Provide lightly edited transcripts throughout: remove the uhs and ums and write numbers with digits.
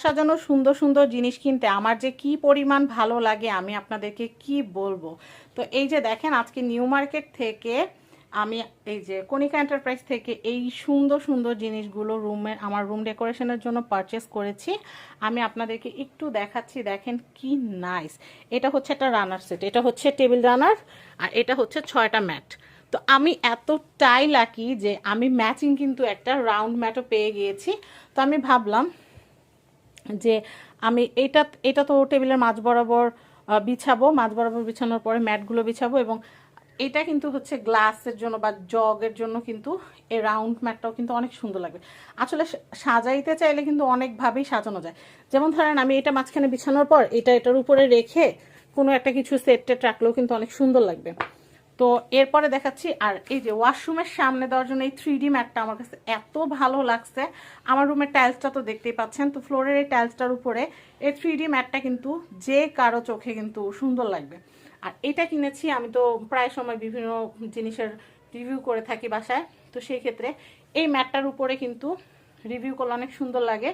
সাজানো সুন্দর সুন্দর জিনিস কিনতে আমার যে কি পরিমাণ ভালো লাগে আমি আপনাদেরকে কি বলবো। তো এই যে দেখেন আজকে নিউ মার্কেট থেকে আমি এই যে কণিকা এন্টারপ্রাইজ থেকে এই সুন্দর সুন্দর জিনিসগুলো আমার রুম ডেকোরেশনের জন্য পারচেস করেছি। আমি আপনাদেরকে একটু দেখাচ্ছি, দেখেন কি নাইস। এটা হচ্ছে একটা রানার সেট, এটা হচ্ছে টেবিল রানার, আর এটা হচ্ছে 6টা ম্যাট। তো আমি এতটাই লাকি যে আমি ম্যাচিং কিন্তু একটা রাউন্ড ম্যাটও পেয়ে গিয়েছি। তো আমি ভাবলাম যে আমি এটা এটা তো টেবিলের মাঝ বরাবর বিছাবো, মাঝ বরাবর বিছানোর পরে ম্যাটগুলো বিছাবো, এবং এটা কিন্তু হচ্ছে গ্লাসের জন্য বা জগের জন্য কিন্তু এই রাউন্ড ম্যাটটাও কিন্তু অনেক সুন্দর লাগবে। আসলে সাজাইতে চাইলে কিন্তু অনেকভাবেই সাজানো যায়। যেমন ধরেন আমি এটা মাঝখানে বিছানোর পর এটার উপরে রেখে কোনো একটা কিছু সেট টেট রাখলেও কিন্তু অনেক সুন্দর লাগবে। তো এরপরে দেখাচ্ছি, আর এই যে ওয়াশরুমের সামনে দেওয়ার জন্য এই 3D ম্যাটটা আমার কাছে এত ভালো লাগছে। আমার রুমের টাইলসটা তো দেখতেই পাচ্ছেন, তো ফ্লোরের এই টাইলসটার উপরে এই 3D ম্যাটটা কিন্তু যে কারো চোখে কিন্তু সুন্দর লাগবে। আর এটা কিনেছি আমি তো প্রায় সময় বিভিন্ন জিনিসের রিভিউ করে থাকি বাসায়, তো সেই ক্ষেত্রে এই ম্যাটটার উপরে কিন্তু রিভিউ করলে অনেক সুন্দর লাগে।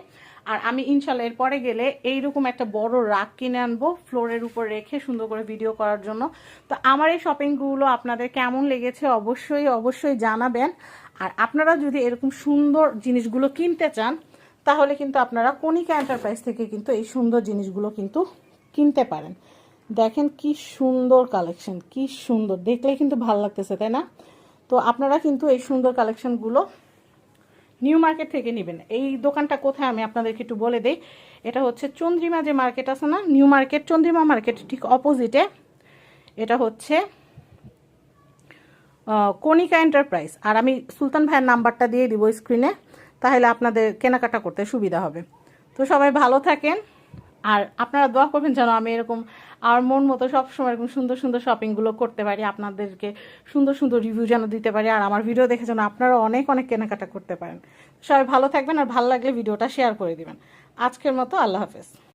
আর আমি ইনশাল্লাহ এরপরে গেলে এইরকম একটা বড় রাগ কিনে আনবো ফ্লোরের উপর রেখে সুন্দর করে ভিডিও করার জন্য। তো আমার এই শপিংগুলো আপনাদের কেমন লেগেছে অবশ্যই অবশ্যই জানাবেন। আর আপনারা যদি এরকম সুন্দর জিনিসগুলো কিনতে চান তাহলে কিন্তু আপনারা কণিকা এন্টারপ্রাইজ থেকে কিন্তু এই সুন্দর জিনিসগুলো কিন্তু কিনতে পারেন। দেখেন কি সুন্দর কালেকশন, কি সুন্দর, দেখলে কিন্তু ভালো লাগতেছে তাই না? তো আপনারা কিন্তু এই সুন্দর কালেকশনগুলো নিউ মার্কেট থেকে নেবেন। এই দোকানটা কোথায় আমি আপনাদেরকে একটু বলে দেই। এটা হচ্ছে চন্দ্রিমা যে মার্কেট আছে না, নিউ মার্কেট চন্দ্রিমা মার্কেট ঠিক অপোজিটে। এটা হচ্ছে কণিকা এন্টারপ্রাইজ। আর আমি সুলতান ভাইয়ের নাম্বারটা দিয়ে দিব স্ক্রিনে, তাহলে আপনাদের কেনাকাটা করতে সুবিধা হবে। তো সবাই ভালো থাকেন, আর আপনারা দোয়া করবেন যেন আমি এরকম আমার মন মতো সবসময় এরকম সুন্দর সুন্দর শপিংগুলো করতে পারি, আপনাদেরকে সুন্দর সুন্দর রিভিউ যেন দিতে পারি, আর আমার ভিডিও দেখে যেন আপনারা অনেক অনেক কেনাকাটা করতে পারেন। সবাই ভালো থাকবেন, আর ভালো লাগলে ভিডিওটা শেয়ার করে দিবেন। আজকের মতো আল্লাহ হাফেজ।